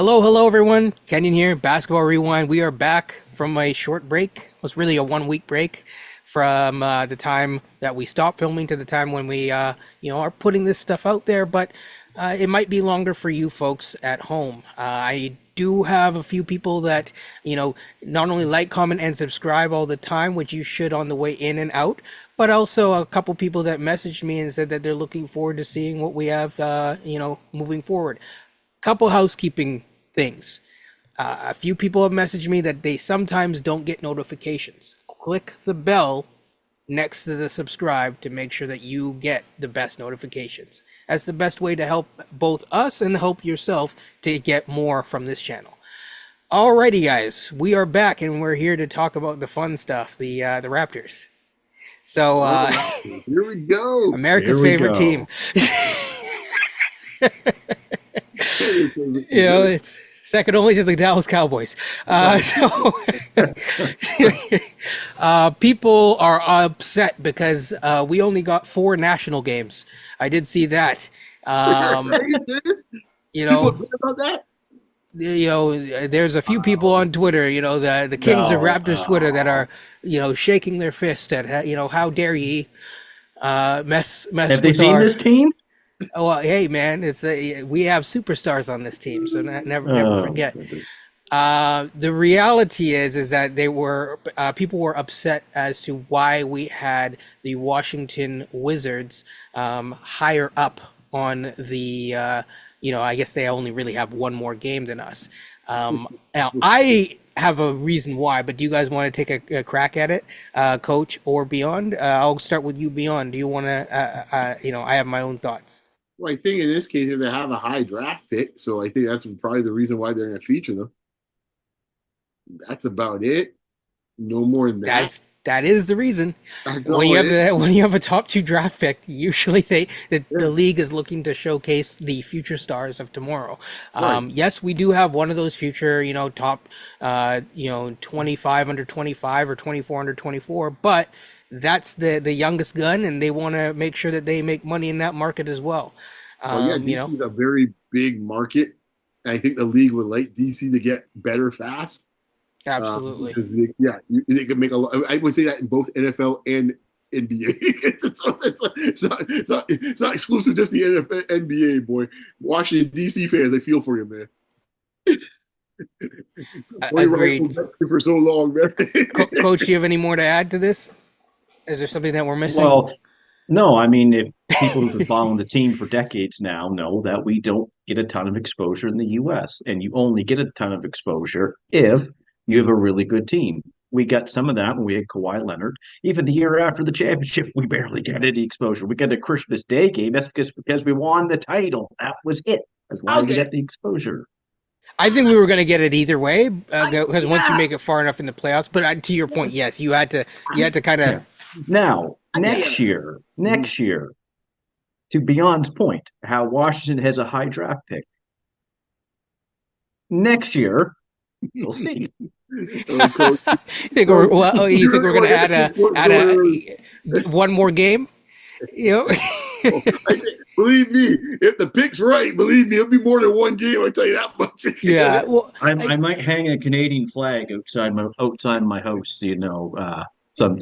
Hello, everyone. Kenyon here, Basketball Rewind. We are back from a short break. It was really a 1 week break from the time that we stopped filming to the time when we, are putting this stuff out there. But it might be longer for you folks at home. I do have a few people that, not only like, comment, and subscribe all the time, which you should on the way in and out, but also a couple people that messaged me and said that they're looking forward to seeing what we have, moving forward. Couple housekeeping things. A few people have messaged me that they sometimes don't get notifications. Click the bell next to the subscribe to make sure that you get the best notifications. That's the best way to help both us and help yourself to get more from this channel. Alrighty, guys, we are back and we're here to talk about the fun stuff, the Raptors. So here we go. America's favorite team. It's second only to the Dallas Cowboys. People are upset because we only got 4 national games. I did see that. People upset about that? There's a few people on Twitter, the kings of Raptors Twitter that are, shaking their fist at, how dare ye mess Have they seen this team? Oh, well, hey, man, we have superstars on this team, so never forget. The reality is that people were upset as to why we had the Washington Wizards higher up on the, I guess they only really have one more game than us. Now, I have a reason why, but do you guys want to take a crack at it, Coach or Beyond? I'll start with you, Beyond. Do you want to, I have my own thoughts. Well, I think in this case, they have a high draft pick, so I think that's probably the reason why they're going to feature them. That's about it. No more than that. That is the reason. When you have a top 2 draft pick, usually the league is looking to showcase the future stars of tomorrow. Right. Yes, we do have one of those future, top, 25 under 25 or 24 under 24, but that's the youngest gun, and they want to make sure that they make money in that market as well. DC is a very big market. And I think the league would like DC to get better fast. Absolutely. They could make a lot. I would say that in both NFL and NBA. It's not exclusive just the NFL, NBA, boy. Washington DC fans, I feel for you, man. Agreed. For so long, man. Coach, do you have any more to add to this? Is there something that we're missing? Well, no. I mean, if people who've been following the team for decades now know that we don't get a ton of exposure in the U.S., and you only get a ton of exposure if you have a really good team. We got some of that when we had Kawhi Leonard. Even the year after the championship, we barely got any exposure. We got a Christmas Day game. That's because we won the title. That was it. That's why we got the exposure. I think we were going to get it either way because once you make it far enough in the playoffs. But to your point, yes, you had to kind of. Yeah. Now, next year, to Beyond's point, how Washington has a high draft pick. Next year, we'll see. You think we're going to add one more game? Believe me, if the pick's right, believe me, it'll be more than one game. I tell you that much. Yeah, well, I might hang a Canadian flag outside my house,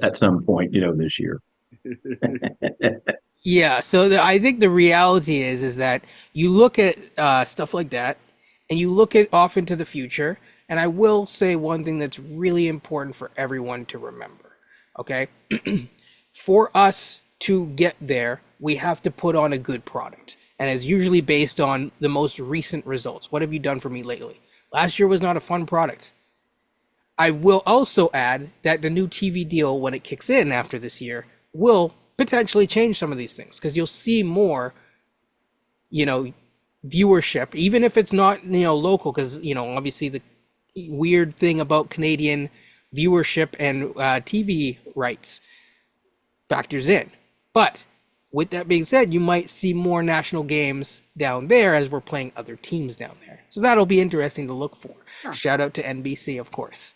at some point, this year. Yeah, so I think the reality is that you look at stuff like that, and you look at off into the future. And I will say one thing that's really important for everyone to remember. Okay, for us to get there, we have to put on a good product, and it's usually based on the most recent results. What have you done for me lately? Last year was not a fun product. I will also add that the new TV deal, when it kicks in after this year, will potentially change some of these things because you'll see more, viewership, even if it's not, local, because, obviously the weird thing about Canadian viewership and TV rights factors in. But with that being said, you might see more national games down there as we're playing other teams down there. So that'll be interesting to look for. Shout out to NBC, of course.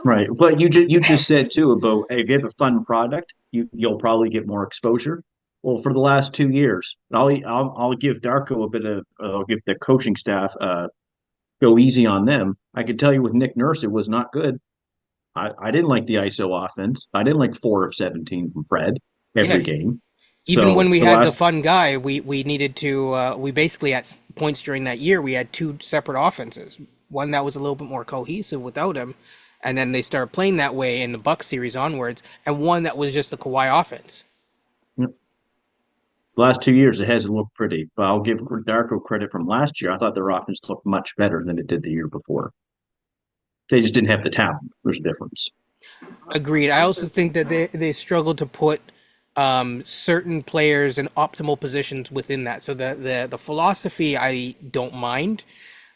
Right. But you just said too about if you have a fun product, you'll probably get more exposure. Well, for the last 2 years, I'll give Darko I'll give the coaching staff go easy on them. I could tell you with Nick Nurse, it was not good. I didn't like the ISO offense. I didn't like 4 of 17 from Fred every Yeah, game. even when So we the had the last, fun guy, we needed to we basically at points during that year we had two separate offenses. One that was a little bit more cohesive without him, and then they started playing that way in the Bucks series onwards, and one that was just the Kawhi offense. the last 2 years, it hasn't looked pretty. But I'll give Darko credit from last year. I thought their offense looked much better than it did the year before. They just didn't have the talent. There's a difference. Agreed. I also think that they struggled to put certain players in optimal positions within that. So the philosophy I don't mind,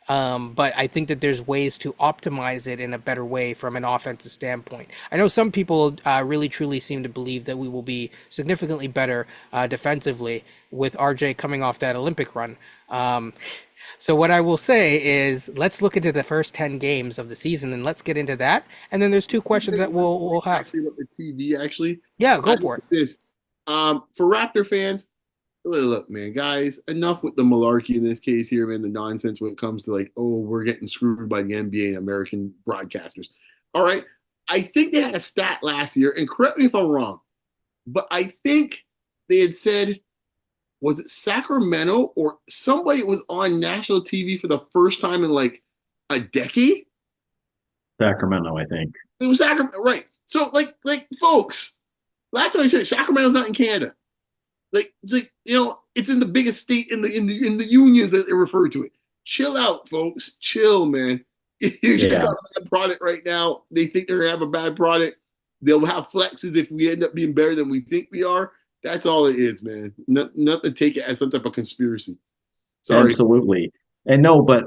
but I think that there's ways to optimize it in a better way from an offensive standpoint. I know some people really truly seem to believe that we will be significantly better defensively with RJ coming off that Olympic run. So what I will say is, let's look into the first 10 games of the season and let's get into that. And then there's two questions that we'll have. Actually, look at TV. Actually, Yeah, I go look for it. at this. For Raptor fans, look, man, guys, enough with the malarkey in this case here, man. The nonsense when it comes to like, oh, we're getting screwed by the NBA and American broadcasters. All right, I think they had a stat last year, and correct me if I'm wrong, but I think they had said, was it Sacramento or somebody was on national TV for the first time in like a decade? Sacramento, I think. It was Sacramento, right? So, folks, last time I checked, Sacramento's not in Canada. It's in the biggest state in the unions that they refer to it. Chill out, folks. Chill, man. You just got a bad product right now. They think they're gonna have a bad product. They'll have flexes if we end up being better than we think we are. That's all it is, man. Not to take it as some type of conspiracy. Sorry. Absolutely. And no, but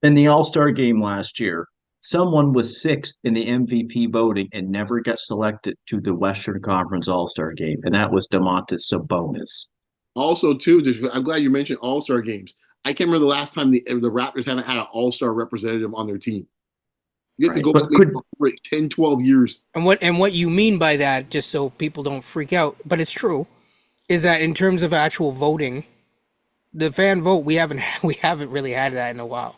in the All-Star game last year, someone was sixth in the MVP voting and never got selected to the Western Conference All-Star game, and that was Domantas Sabonis. Also, too, I'm glad you mentioned All-Star games. I can't remember the last time the Raptors haven't had an All-Star representative on their team. You have to go back for 10, 12 years. And what you mean by that, just so people don't freak out, but it's true, is that in terms of actual voting, the fan vote, we haven't really had that in a while.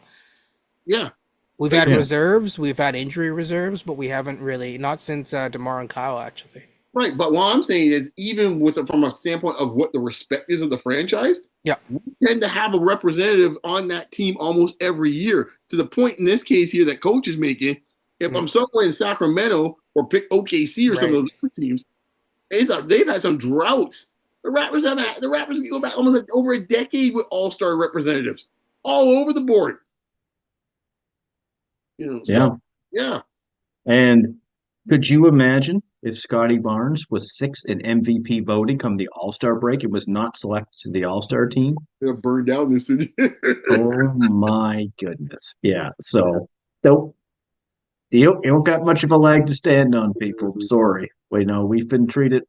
Yeah. We've had reserves, we've had injury reserves, but we haven't really, not since DeMar and Kyle, actually. Right, but what I'm saying is, even from a standpoint of what the respect is of the franchise, yeah, we tend to have a representative on that team almost every year. To the point in this case here that coach is making, if I'm somewhere in Sacramento or pick OKC or some of those other teams, they've had some droughts. The Raptors can go back almost like over a decade with all-star representatives all over the board. Yeah. And could you imagine if Scotty Barnes was sixth in MVP voting come the All-Star break and was not selected to the All-Star team? They're burned down this city. Oh my goodness. Yeah. So you don't got much of a leg to stand on, people. I'm sorry. We've been treated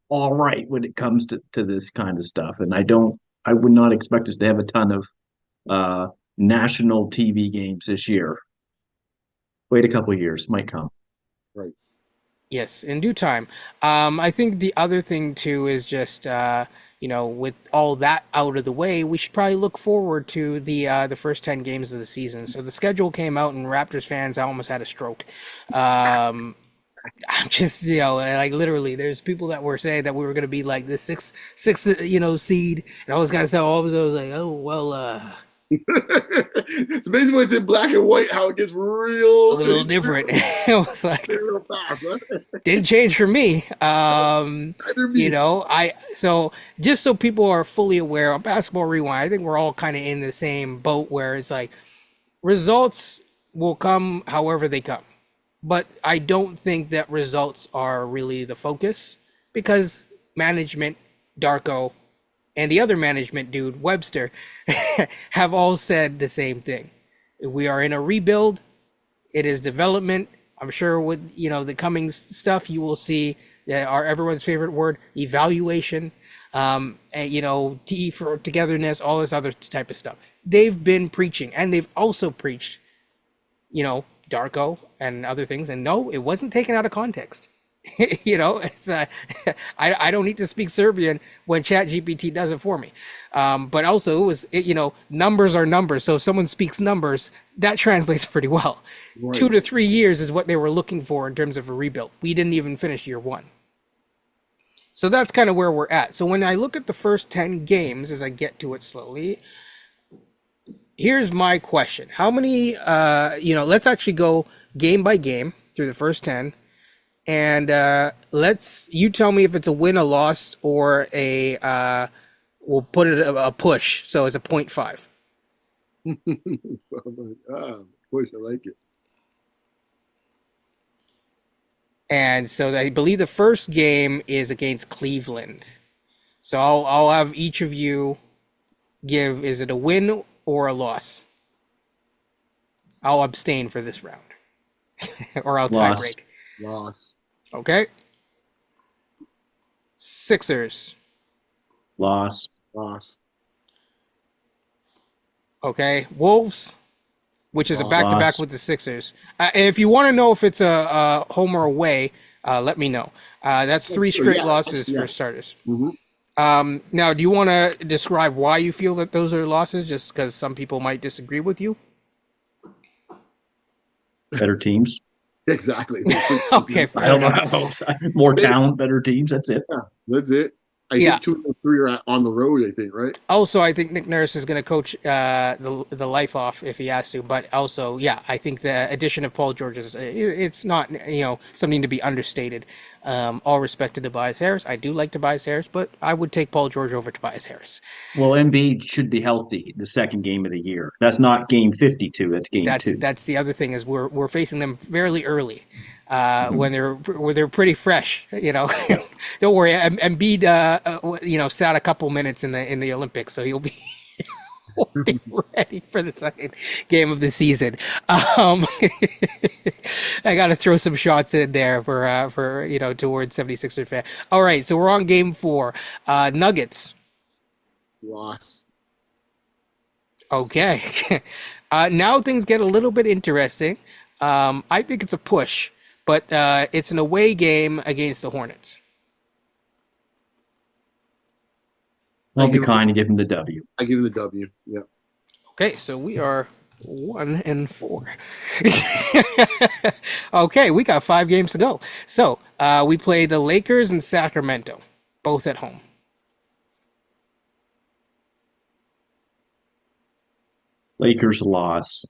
all right when it comes to this kind of stuff. And I would not expect us to have a ton of national TV games this year. Wait a couple of years, might come. Right. Yes, in due time. I think the other thing too is just with all that out of the way, we should probably look forward to the first 10 games of the season. So the schedule came out, and Raptors fans, I almost had a stroke. I'm just like literally, there's people that were saying that we were going to be like the sixth seed, and I was gonna say all of those like, oh well. It's basically when it's in black and white how it gets real a little different. It was like real fast, huh? Didn't change for me. So just so people are fully aware of Basketball Rewind, I think we're all kind of in the same boat where it's like results will come however they come. But I don't think that results are really the focus, because management, Darko, and the other management dude, Webster, have all said the same thing. We are in a rebuild. It is development. I'm sure with the coming stuff, you will see everyone's favorite word, evaluation, and T for togetherness, all this other type of stuff. They've been preaching, and they've also preached, Darko and other things. And no, it wasn't taken out of context. It's I don't need to speak Serbian when ChatGPT does it for me. But also numbers are numbers. So if someone speaks numbers, that translates pretty well. Right. 2 to 3 years is what they were looking for in terms of a rebuild. We didn't even finish year one. So that's kind of where we're at. So when I look at the first 10 games, as I get to it slowly, here's my question. How many, let's actually go game by game through the first 10. And you tell me if it's a win, a loss, or we'll put it a push. So it's a 0.5. Oh my God. Push, I like it. And so I believe the first game is against Cleveland. So I'll have each of you give, is it a win or a loss? I'll abstain for this round. Or I'll tie Loss. break. Loss. Okay. Sixers. Loss. Loss. Okay. Wolves, which is a back-to-back Loss. with the Sixers. And if you want to know if it's a home or away, let me know. That's 3 straight losses for starters. Mm-hmm. Now, do you want to describe why you feel that those are losses? Just because some people might disagree with you. Better teams. Exactly. Okay, I don't know how else. More talent, better teams. That's it. Yeah, that's it. I think 2 of the 3 are on the road, I think, right? Also, I think Nick Nurse is going to coach the life off if he has to. But also, I think the addition of Paul George it's not something to be understated. All respect to Tobias Harris. I do like Tobias Harris, but I would take Paul George over Tobias Harris. Well, Embiid should be healthy the second game of the year. That's not game 52. That's game 2. That's the other thing is we're facing them fairly early. When they're pretty fresh, Don't worry, Embiid, sat a couple minutes in the Olympics, so he'll be ready for the second game of the season. I got to throw some shots in there for towards 76ers fan. All right, so we're on game 4. Nuggets. Loss. Okay. Now things get a little bit interesting. I think it's a push. But it's an away game against the Hornets. I'll be kind and give him the W. I give him the W. Yeah. Okay, so we are 1-4. Okay, we got 5 games to go. So we play the Lakers and Sacramento, both at home. Lakers loss.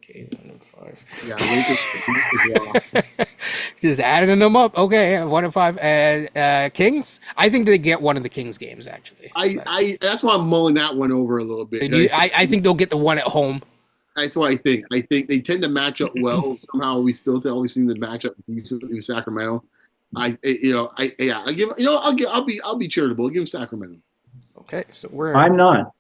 Okay, 1-5. Yeah, Lakers. Just adding them up. Okay, 1-5. Kings. I think they get one of the Kings games actually. That's why I'm mulling that one over a little bit. I think they'll get the one at home. That's what I think. I think they tend to match up well. Somehow we still always seem to match up decently with Sacramento. I'll be charitable. I'll give them Sacramento. Okay, so I'm not.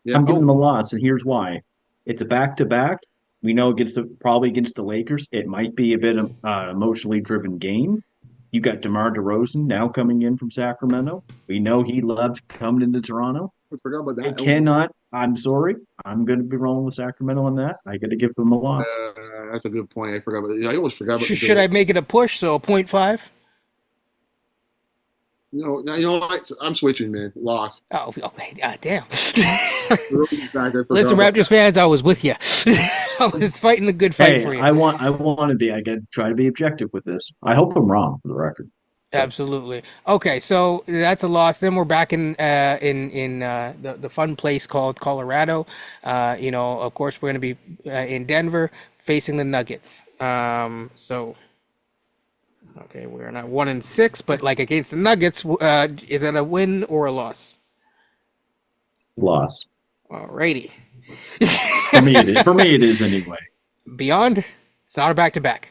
Yeah. I'm giving them a loss, and here's why. It's a back-to-back. We know probably against the Lakers. It might be a bit of emotionally driven game. You got DeMar DeRozan now coming in from Sacramento. We know he loves coming into Toronto. I forgot about that. I cannot. I'm sorry. I'm going to be rolling with Sacramento on that. I got to give them a loss. That's a good point. I forgot about it. I almost forgot about. Should I make it a push? So a 0.5. You know what? I'm switching, man. Loss. Oh, okay. Damn. Listen, Raptors fans, I was with you. I was fighting the good fight for you. I want to be. I got to try to be objective with this. I hope I'm wrong, for the record. Absolutely. Okay, so that's a loss. Then we're back in the fun place called Colorado. Of course, we're going to be in Denver facing the Nuggets. Okay, we're not 1-6, but like against the Nuggets, is that a win or a loss? Loss. Alrighty. For me, it is. For me, it is anyway. Beyond, it's not a back-to-back.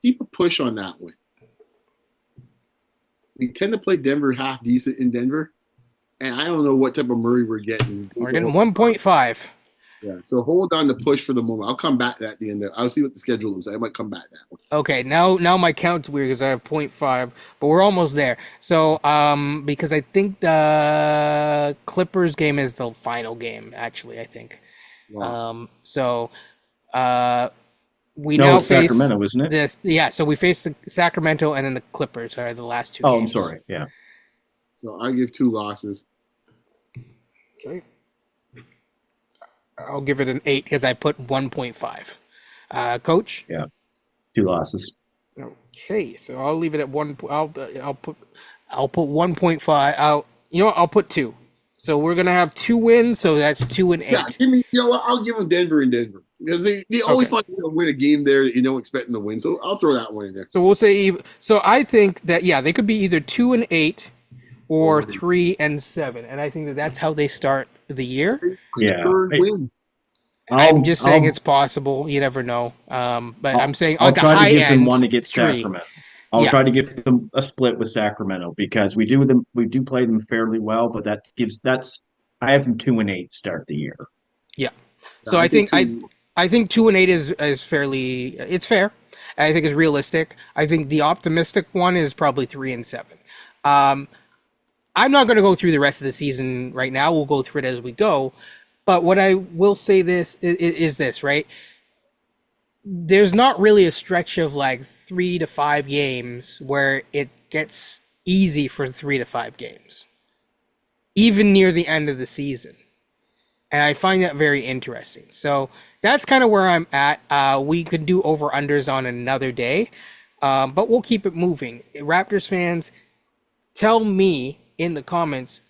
Keep a push on that one. We tend to play Denver half decent in Denver, and I don't know what type of Murray we're getting. We're getting 1.5. Yeah, so hold on to push for the moment. I'll come back at the end. I'll see what the schedule is. I might come back that one. Okay, now my count's weird because I have 0.5, but we're almost there. So, because I think the Clippers game is the final game, actually, I think. Loss. We No, now it's face Sacramento, isn't it? this. Yeah, so we face the Sacramento and then the Clippers are the last two Oh, I'm games. sorry. Yeah. So I give 2 losses. Okay. I'll give it an 8 because I put 1.5. Coach? Yeah. 2 losses. Okay, so I'll leave it at one. I'll put 1.5. I'll put 2. So we're gonna have 2 wins. So that's 2 and 8. Yeah, give me. You know what? I'll give them Denver and Denver because they always Okay. find to win a game there that you don't expect them to win. So I'll throw that one in there. So we'll say. So I think that they could be either 2 and 8 or Or 3 and 7, and I think that that's how they start the year. Yeah. third win. I'm just saying I'll it's possible. You never know. But I'm saying I'll like a try high to give them end one against 3. Sacramento. I'll Yeah. try to give them a split with Sacramento because we do play them fairly well, but I have them 2-8 start the year. Yeah. Yeah, So I think two. I think 2 and 8 is fairly, it's fair. I think it's realistic. I think the optimistic one is probably 3 and 7. I'm not going to go through the rest of the season right now. We'll go through it as we go. But what I will say is this, right? There's not really a stretch of like 3 to 5 games where it gets easy for 3 to 5 games, even near the end of the season. And I find that very interesting. So that's kind of where I'm at. We could do over unders on another day, but we'll keep it moving. Raptors fans, tell me in the comments,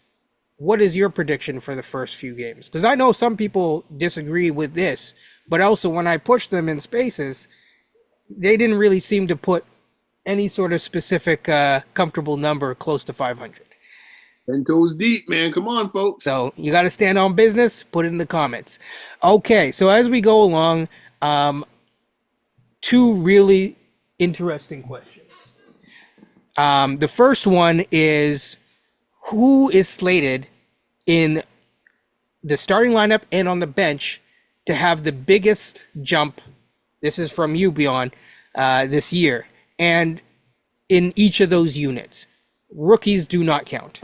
what is your prediction for the first few games? Because I know some people disagree with this, but also when I push them in spaces, they didn't really seem to put any sort of specific comfortable number close to 500. 10 goes deep, man. Come on, folks. So you got to stand on business. Put it in the comments. Okay, so as we go along, 2 really interesting questions. The first one is, who is slated in the starting lineup and on the bench to have the biggest jump? This is from you, Beyond, this year. And in each of those units, rookies do not count.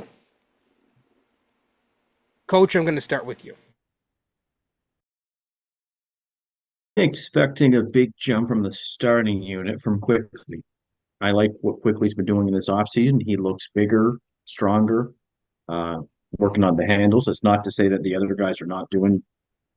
Coach, I'm going to start with you. Expecting a big jump from the starting unit from Quickly. I like what Quickly's been doing in this offseason. He looks bigger, stronger, uh, working on the handles. It's not to say that the other guys are not doing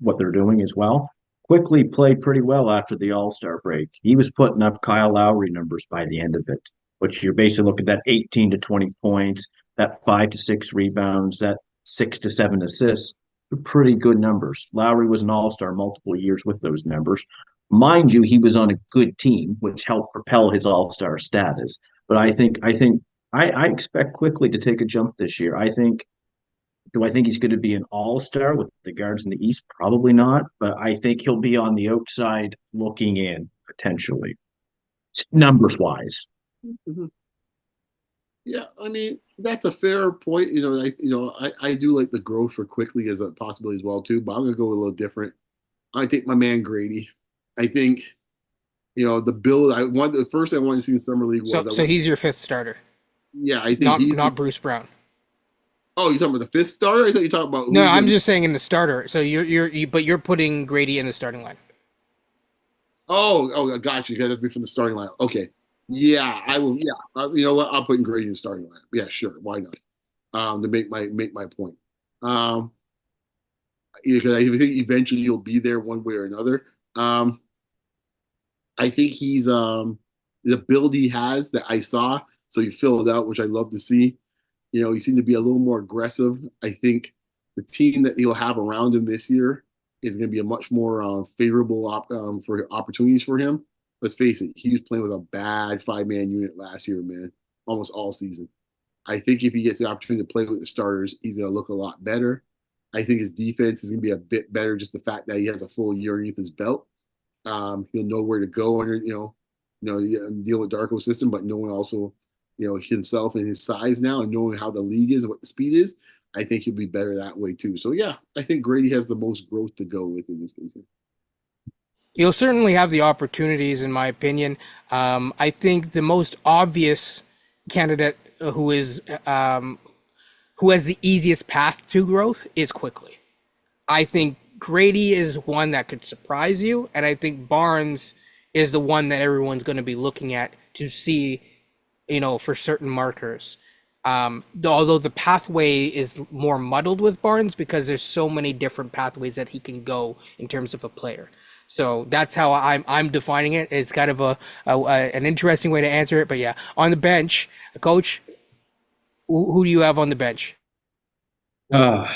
what they're doing as well. Quickly played pretty well after the All-Star break. He was putting up Kyle Lowry numbers by the end of it, which you're basically looking at that 18 to 20 points, that 5 to 6 rebounds, that 6 to 7 assists. Pretty good numbers. Lowry was an All-Star multiple years with those numbers. Mind you, he was on a good team, which helped propel his All-Star status. But I expect Quickly to take a jump this year. Do I think he's going to be an all-star with the guards in the East? Probably not, but I think he'll be on the outside looking in potentially, numbers wise. Mhm. Yeah, I mean that's a fair point. I do like the growth for Quickly as a possibility as well too. But I'm gonna go a little different. I take my man Grady. I think the build. The first thing I wanted to see in the summer league was. So he's your 5th starter, Yeah, I think not he's. not Bruce Brown. Oh, you're talking about the 5th starter? I thought you were talking about. No, I'm just saying in the starter. So but you're putting Grady in the starting line. Oh, I got you. That's be from the starting line. Okay. Yeah, I will. Yeah, you know what? I'll put in Grady in the starting line. Yeah, sure. Why not? To make my point. Um, because I think eventually you'll be there one way or another. Um, I think the build he has that I saw, so he filled out, which I love to see. He seemed to be a little more aggressive. I think the team that he'll have around him this year is going to be a much more favorable for opportunities for him. Let's face it, he was playing with a bad 5-man unit last year, man, almost all season. I think if he gets the opportunity to play with the starters, he's going to look a lot better. I think his defense is going to be a bit better, just the fact that he has a full year underneath his belt. He'll know where to go under, deal with Darko's system, but knowing also, himself and his size now and knowing how the league is and what the speed is, I think he'll be better that way too. So yeah, I think Grady has the most growth to go with in this case. You'll certainly have the opportunities, in my opinion. I think the most obvious candidate who has the easiest path to growth is Quickly. I think Grady is one that could surprise you, and I think Barnes is the one that everyone's going to be looking at to see, for certain markers. Although the pathway is more muddled with Barnes because there's so many different pathways that he can go in terms of a player. So that's how I'm defining it. It's kind of an interesting way to answer it. But yeah, on the bench, coach, who do you have on the bench? Uh,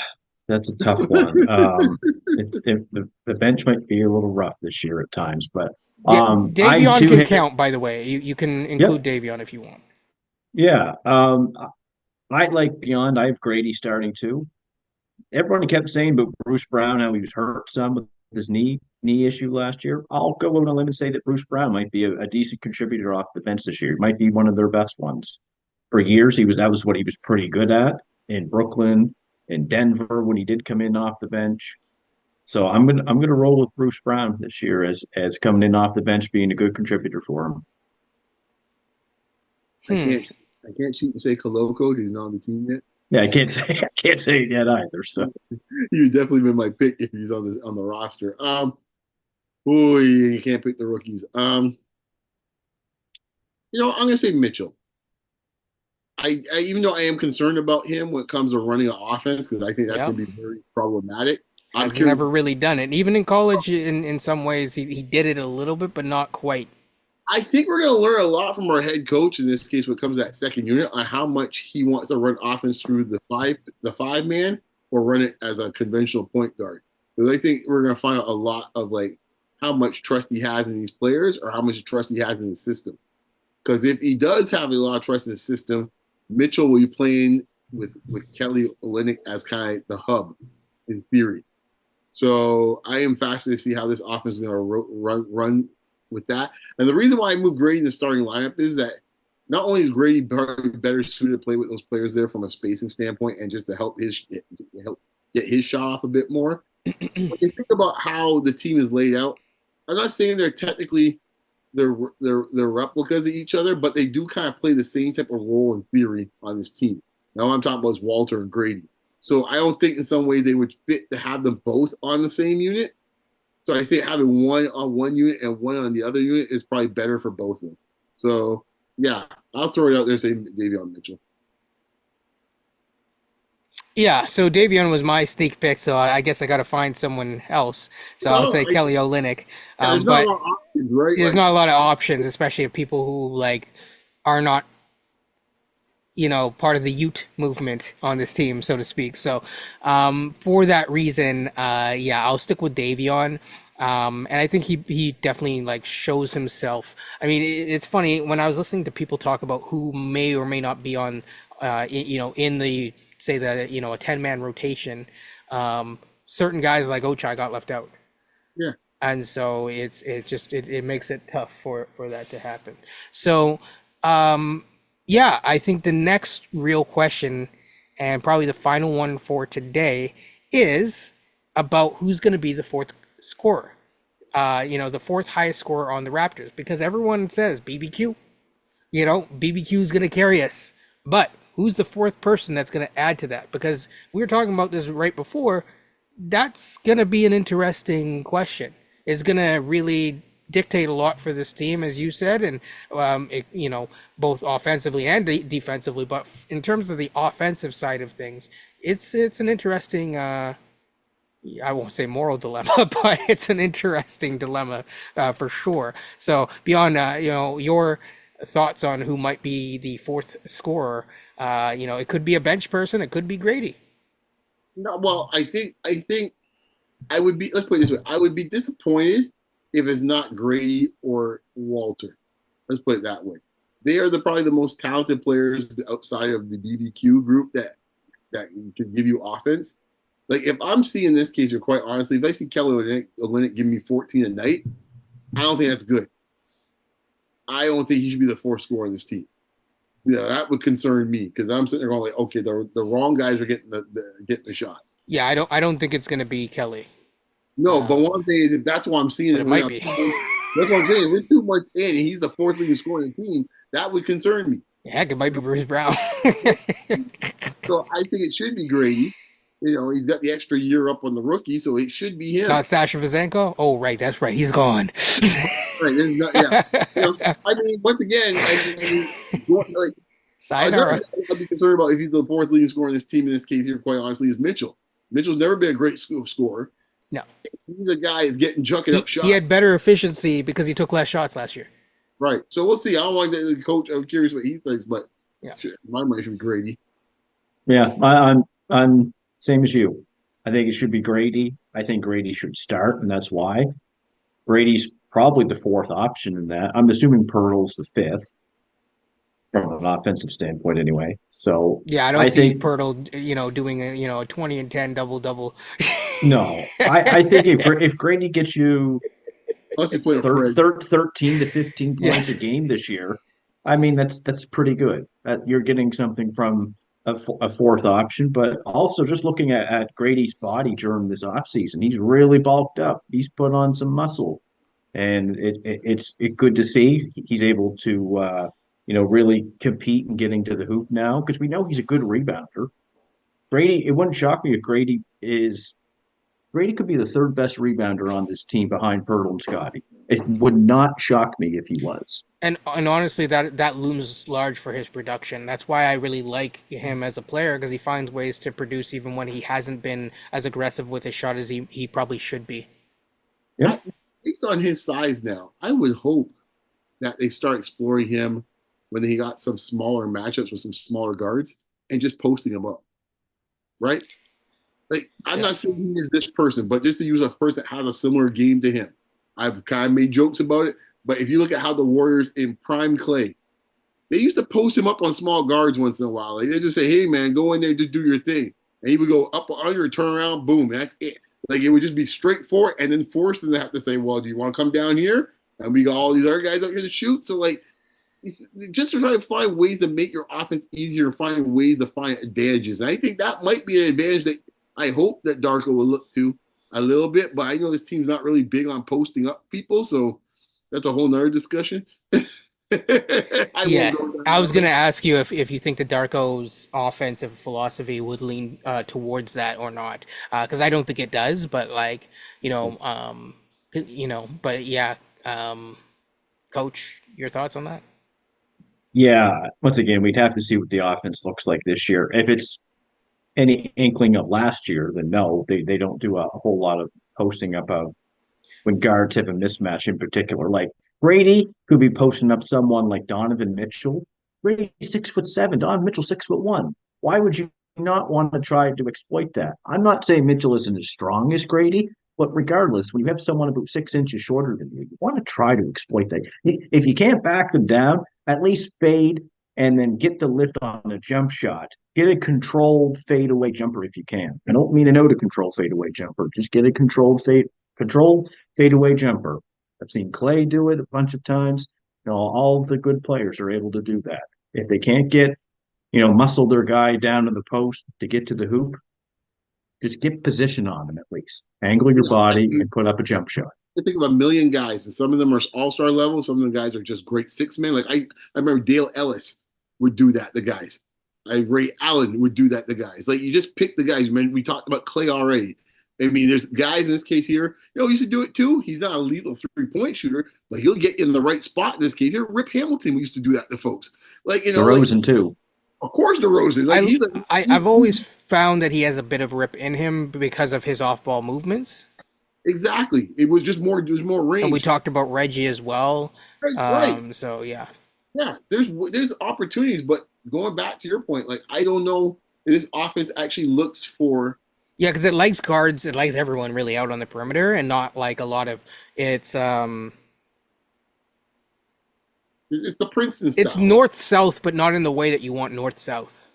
that's a tough one. The bench might be a little rough this year at times, but I Davion do can have, count, by the way. You can include yep, Davion if you want. yeah. I like beyond. I have Grady starting too. Everyone kept saying about Bruce Brown how he was hurt some with his knee issue last year. I'll go on a limb and say that Bruce Brown might be a decent contributor off the bench this year. Might be one of their best ones. For years, that was what he was pretty good at in Brooklyn, in Denver when he did come in off the bench. So I'm gonna roll with Bruce Brown this year as coming in off the bench being a good contributor for him. I Hmm. can't I can't cheat and say Koloko because he's not on the team yet. Yeah, I can't say it yet either. So He would definitely been my pick if he's on the roster. Boy, you can't pick the rookies. I'm gonna say Mitchell. I even though I am concerned about him when it comes to running an offense because I think that's Yep. gonna be very problematic. I'm Has curious. never really done it. Even in college, in some ways, he did it a little bit, but not quite. I think we're gonna learn a lot from our head coach in this case when it comes to that second unit on how much he wants to run offense through the five man or run it as a conventional point guard. Because I think we're gonna find out a lot of like how much trust he has in these players or how much trust he has in the system. Because if he does have a lot of trust in the system, Mitchell will be playing with Kelly Olynyk as kind of the hub in theory. So I am fascinated to see how this offense is going to run with that. And the reason why I moved Grady in the starting lineup is that not only is Grady better suited to play with those players there from a spacing standpoint and just to help get his shot off a bit more. But you think about how the team is laid out. I'm not saying they're technically they're replicas of each other, but they do kind of play the same type of role in theory on this team. Now what I'm talking about is Walter and Grady. So I don't think in some ways they would fit to have them both on the same unit. So I think having one on one unit and one on the other unit is probably better for both of them. So yeah, I'll throw it out there saying Davion Mitchell. Yeah, so Davion was my sneak pick, so I guess I got to find someone else. So I'll say Kelly Olynyk. Yeah, there's not a But lot of options, right? there's Like, not a lot of options, especially of people who like are not, part of the Ute movement on this team, so to speak. So for that reason, yeah, I'll stick with Davion. And I think he definitely like shows himself. I mean, it's funny when I was listening to people talk about who may or may not be on, in the say the a 10-man rotation. Certain guys like Ochai got left out, yeah, and so it makes it tough for that to happen. So yeah, I think the next real question, and probably the final one for today, is about who's going to be the fourth scorer. The fourth highest scorer on the Raptors, because everyone says BBQ. BBQ is going to carry us. But who's the fourth person that's going to add to that? Because we were talking about this right before. That's going to be an interesting question. It's going to really dictate a lot for this team, as you said, and both offensively and defensively. But in terms of the offensive side of things, it's an interesting. I won't say moral dilemma, but it's an interesting dilemma for sure. So beyond your thoughts on who might be the fourth scorer, it could be a bench person, it could be Grady. no, well, I think I would be. Let's put it this way: I would be disappointed if it's not Grady or Walter. Let's put it that way. They are probably the most talented players outside of the BBQ group that can give you offense. Like if I'm seeing this case, or quite honestly, if I see Kelly Olynyk give me 14 a night, I don't think that's good. I don't think he should be the fourth scorer on this team. Yeah, that would concern me because I'm sitting there going like, okay, the wrong guys are getting the shot. Yeah, I don't think it's going to be Kelly, No, but one thing is if that's why I'm seeing but it. it might be. That's what I'm saying. We're 2 months in, and he's the fourth leading scorer in the team. That would concern me. Heck, it might be Bruce Brown. So I think it should be Grady. He's got the extra year up on the rookie, so it should be him. Not Sasha Vazenko? Oh, right, that's right. He's gone. Right? There's not, yeah. I mean, once again, like another Sayonara. guy I'd be concerned about if he's the fourth leading scorer in this team in this case here, quite honestly, is Mitchell. Mitchell's never been a great scorer. No. He's a guy who's getting jucket up shots. He had better efficiency because he took less shots last year. Right. So we'll see. I don't want the coach. I'm curious what he thinks, but Yeah. shit, my money should be Grady. Yeah, I'm same as you. I think it should be Grady. I think Grady should start, and that's why. Brady's probably the fourth option in that. I'm assuming Pirtle's the fifth from an offensive standpoint, anyway. So Yeah, I I don't see think Pirtle, doing a 20 and 10 double double. no. I think if Grady gets you Plus, he's playing Fred. 13 to 15 points a game this year, I mean that's pretty good. You're getting something from a fourth option, but also just looking at Grady's body during this offseason, he's really bulked up. He's put on some muscle, and it's good to see he's able to really compete and getting to the hoop now because we know he's a good rebounder. Grady, it wouldn't shock me if Grady could be the third best rebounder on this team behind Pirtle and Scotty. It would not shock me if he was. And honestly, that looms large for his production. That's why I really like him as a player because he finds ways to produce even when he hasn't been as aggressive with his shot as he probably should be. Yeah. Based on his size now, I would hope that they start exploring him when he got some smaller matchups with some smaller guards and just posting him up. Right? Like, I'm not saying he is this person, but just to use a person that has a similar game to him. I've kind of made jokes about it, but if you look at how the Warriors in prime Clay, they used to post him up on small guards once in a while. Like, they just say, hey, man, go in there, just do your thing. And he would go up or under, turn around, boom, that's it. Like, it would just be straightforward and then force them to have to say, well, do you want to come down here? And we got all these other guys out here to shoot. So, like, just to try to find ways to make your offense easier and find ways to find advantages. And I think that might be an advantage that I hope that Darko will look to a little bit, but I know this team's not really big on posting up people, so that's a whole nother discussion. I was going to ask you if you think the Darko's offensive philosophy would lean towards that or not, because I don't think it does. But but yeah, Coach, your thoughts on that? Yeah. Once again, we'd have to see what the offense looks like this year. If it's any inkling of last year, then no, they don't do a whole lot of posting up of when guards have a mismatch in particular. Like Brady could be posting up someone like Donovan Mitchell. Brady's 6'7", Donovan Mitchell 6'1". Why would you not want to try to exploit that? I'm not saying Mitchell isn't as strong as Grady, but regardless, when you have someone about 6 inches shorter than you want to try to exploit that. If you can't back them down, at least fade and then get the lift on a jump shot. Get a controlled fadeaway jumper if you can. I don't mean an out of control fadeaway jumper. Just get a controlled fadeaway jumper. I've seen Clay do it a bunch of times. All of the good players are able to do that. If they can't get, muscle their guy down to the post to get to the hoop, just get position on them at least. Angle your body and put up a jump shot. I think of a million guys, and some of them are all-star level. Some of the guys are just great six-men. Like I remember Dale Ellis would do that, the guys. Ray Allen would do that, the guys. Like, you just pick the guys, man. We talked about Clay already. I mean, there's guys in this case here, used to do it too. He's not a lethal three-point shooter, but he'll get in the right spot in this case here. Rip Hamilton used to do that to folks. Like, DeRozan too. Of course, DeRozan. Like, I've always found that he has a bit of rip in him because of his off-ball movements. Exactly. It was just more. There's more range. And we talked about Reggie as well. Right. So yeah. Yeah. There's opportunities, but going back to your point, like, I don't know if this offense actually looks for. Yeah, because it likes guards. It likes everyone really out on the perimeter, and not like a lot of it's. It's the Princeton style. It's north-south, but not in the way that you want north-south.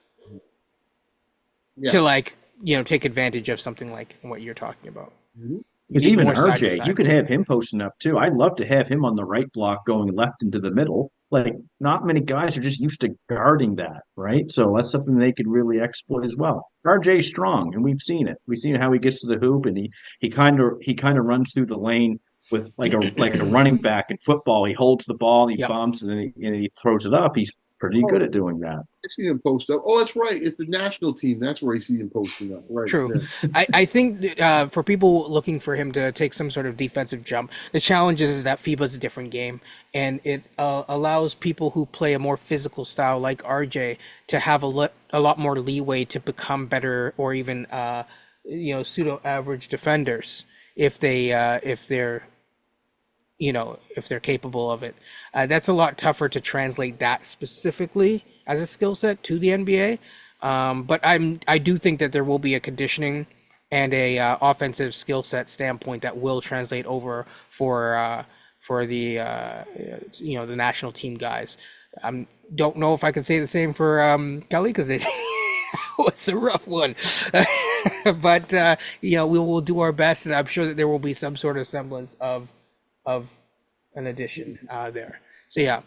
Yeah. To take advantage of something like what you're talking about. Mm-hmm. Because even RJ, you could have him posting up too. I'd love to have him on the right block going left into the middle. Like, not many guys are just used to guarding that, right? So that's something they could really exploit as well. RJ's strong, and we've seen it. We've seen how he gets to the hoop, and he kind of runs through the lane with like a running back in football. He holds the ball, he bumps, and then he throws it up. Pretty Oh, good at doing that. I've seen him post up. Oh, that's right. It's the national team. That's where I see him posting up. Right. True. Yeah. I think for people looking for him to take some sort of defensive jump, the challenge is that FIBA's a different game, and it allows people who play a more physical style like RJ to have a lot more leeway to become better or even pseudo average defenders if they're if they're capable of it. That's a lot tougher to translate that specifically as a skill set to the NBA. But I do think that there will be a conditioning and a offensive skill set standpoint that will translate over for the national team guys. Don't know if I can say the same for Kelly because it was a rough one. But we will do our best, and I'm sure that there will be some sort of semblance of an addition there. So yeah.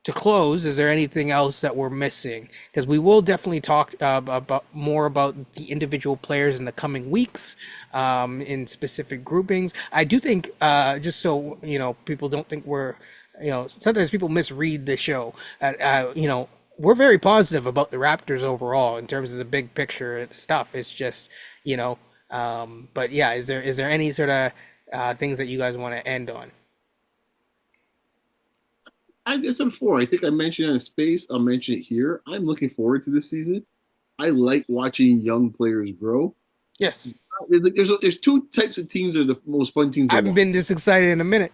To close, is there anything else that we're missing? Because we will definitely talk about more about the individual players in the coming weeks, in specific groupings. I do think, just so people don't think we're, sometimes people misread the show. We're very positive about the Raptors overall in terms of the big picture and stuff. It's just, but yeah, is there any sort of things that you guys want to end on? I said before, I think I mentioned it in space. I'll mention it here. I'm looking forward to this season. I like watching young players grow. Yes. There's two types of teams that are the most fun teams I to haven't watch. been this excited in a minute.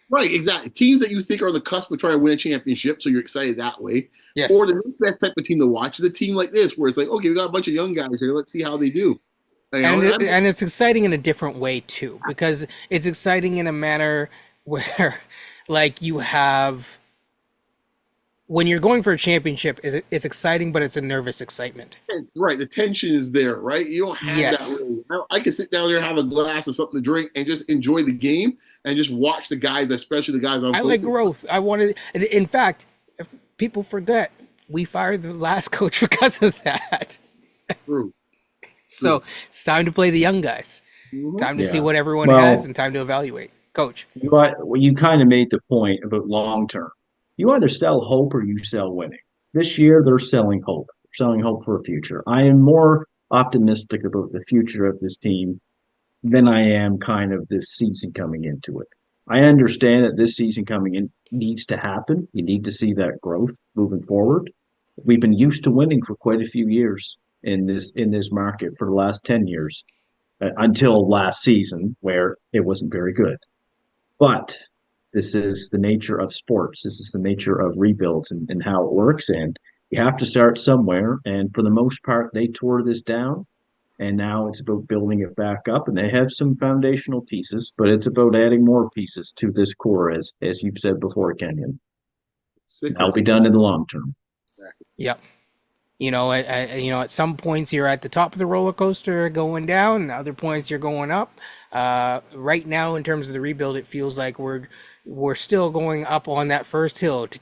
Right, exactly. Teams that you think are on the cusp of trying to win a championship, so you're excited that way. Yes. Or the next best type of team to watch is a team like this, where it's like, okay, we got a bunch of young guys here. Let's see how they do. And it's exciting in a different way too, because it's exciting in a manner where, like, you have when you're going for a championship, it's exciting, but it's a nervous excitement. Right, the tension is there, right? You don't have Yes. that. Really. I can sit down there, have a glass of something to drink, and just enjoy the game and just watch the guys, especially the guys I like growth. I wanted, in fact, if people forget, we fired the last coach because of that. True. So it's time to play the young guys. Mhm. Time to see Yeah. what everyone Well, has and time to evaluate. Coach. you kind of made the point about long term. You either sell hope or you sell winning. This year, they're selling hope. They're selling hope for a future. I am more optimistic about the future of this team than I am kind of this season coming into it. I understand that this season coming in needs to happen. You need to see that growth moving forward. We've been used to winning for quite a few years in this market for the last 10 years until last season where it wasn't very good. But this is the nature of sports. This is the nature of rebuilds and how it works. And you have to start somewhere. And for the most part, they tore this down. And now it's about building it back up. And they have some foundational pieces, but it's about adding more pieces to this core, as you've said before, Kenyon. That'll be done in the long term. Yep. At some points you're at the top of the roller coaster going down, and other points you're going up. Right now, in terms of the rebuild, it feels like we're still going up on that first hill, and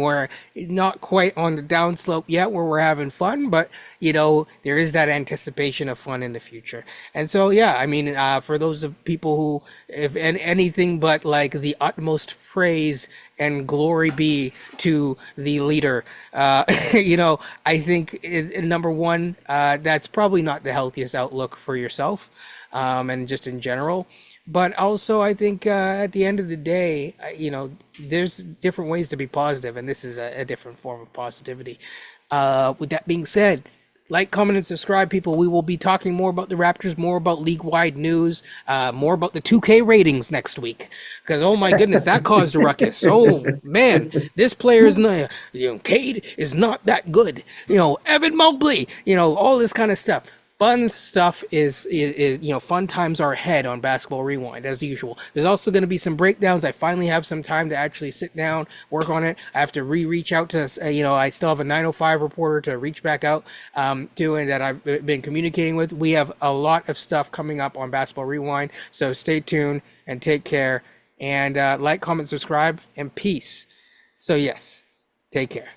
we're not quite on the downslope yet where we're having fun, but there is that anticipation of fun in the future. And so, yeah, I mean, for those of people who, if anything but like the utmost praise and glory be to the leader, I think number one, that's probably not the healthiest outlook for yourself, and just in general. But also, I think at the end of the day, there's different ways to be positive, and this is a different form of positivity. With that being said, like, comment, and subscribe, people. We will be talking more about the Raptors, more about league-wide news, more about the 2K ratings next week. Because, oh my goodness, that caused a ruckus. Oh, man, this player is not, Cade is not that good. Evan Mobley, all this kind of stuff. Fun stuff is fun times are ahead on Basketball Rewind, as usual. There's also going to be some breakdowns. I finally have some time to actually sit down, work on it. I have to reach out to, I still have a 905 reporter to reach back out to, and that I've been communicating with. We have a lot of stuff coming up on Basketball Rewind, so stay tuned and take care. And like, comment, subscribe, and peace. So yes, take care.